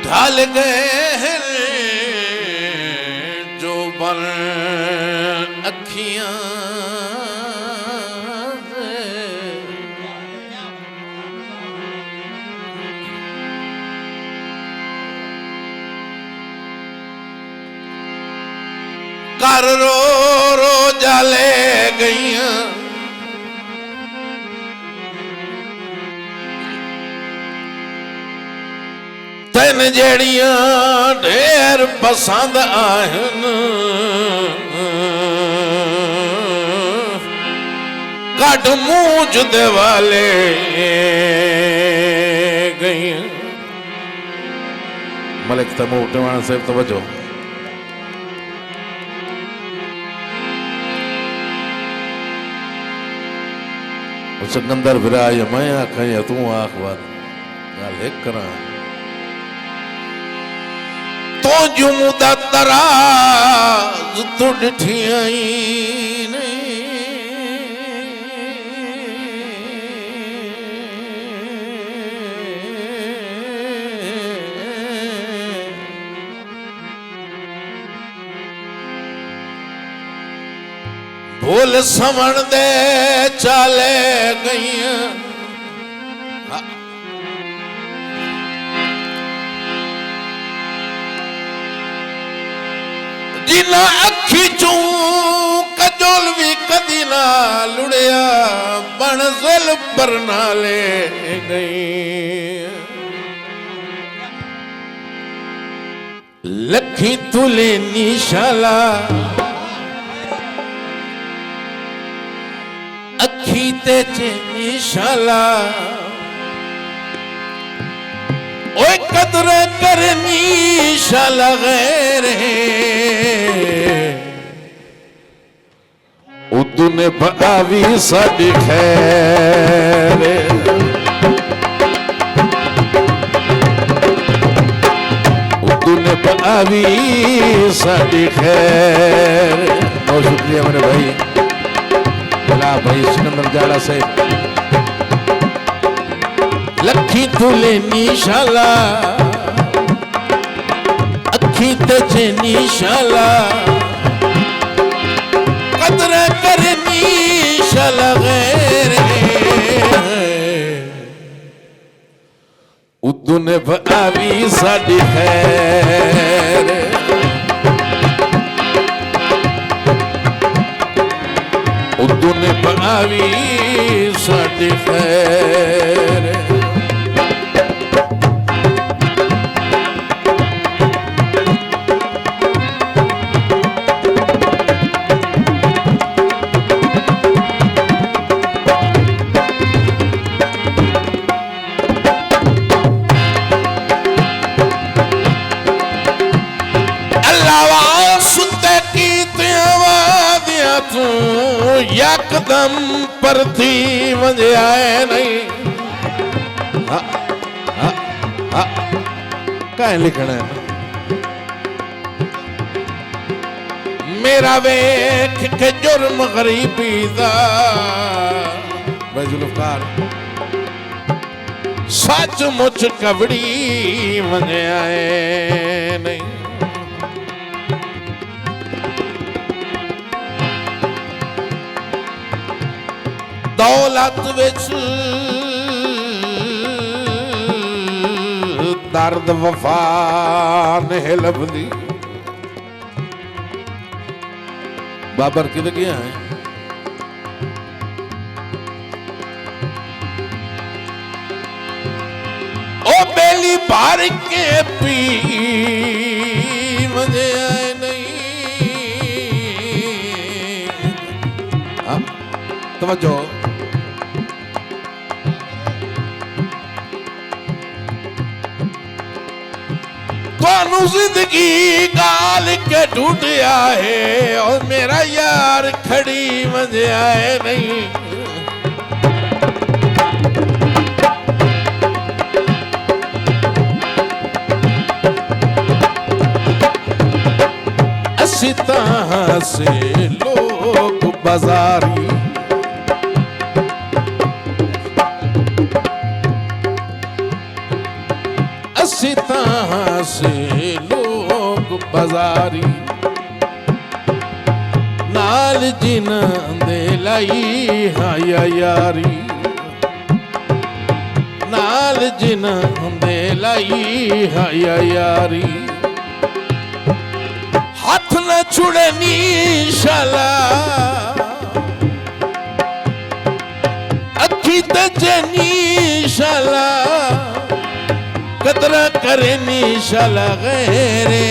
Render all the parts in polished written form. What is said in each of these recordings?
ढल गए हैं जो बन अखियां कर रो रो जाले गईयां तेन जेड़ियां ढेर पसंद आहन कट मूंझ दे वाले गईयां। मलिक तैमूर टिवाणा साहब तवज्जो। सिकंदर फिराज मैं आखा या तू आख बात गल एक करा तो जुमदा तराज तू डिठियां नहीं भूल समण दे चाले गईयां जिना अखी चू कजोल भी कदी ना लुड़िया बनजल पर नाले गई लखी तुले निशाला अखी ते निशाला ओए कदर करनी शाला गैर उदू ने बावी साडी खैर उदू ने बावी साडी खैर। बहुत शुक्रिया मेरे भाई भला भाई सिकंदर जाड़ा से लखी तुले निशाला अखी ते निशाला कदर करनी शाला गैर उदू ने भावी साडी खैर उदू ने भावी साडी खैर। तू यकदम पर थी वंजे आए नहीं कहीं लिखना है मेरा वेख के जुर्म गरीबी दा जुल्फकार सचमुच कवड़ी वंजे आए नहीं दौलत विच दर्द वफा नहीं लभदी। बाबर किधर गया है ओ बेली भर के पी मजे आए नहीं। तवज्जो थानू जिंदगी गाल के ढूंढया है और मेरा यार खड़ी मजे आए नहीं। असी तहाँ से लोग बाजारी असी तहां से लोग बाजारी नाल जिन्हां दे लाई हाया यारी नाल जिन्हां दे लाई हाया यारी हाथ न छुड़े नीशाला अखी ते नीशाला कदरा करे नीशाला गैरे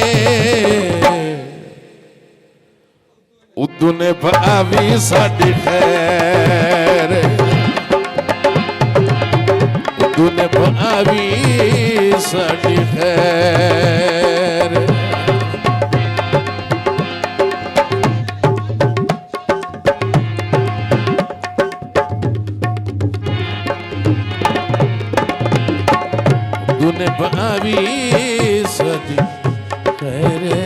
उदू ने भावी साडी खैर उदू ने भावी साडी खैर उदू ने भावी साडी खैर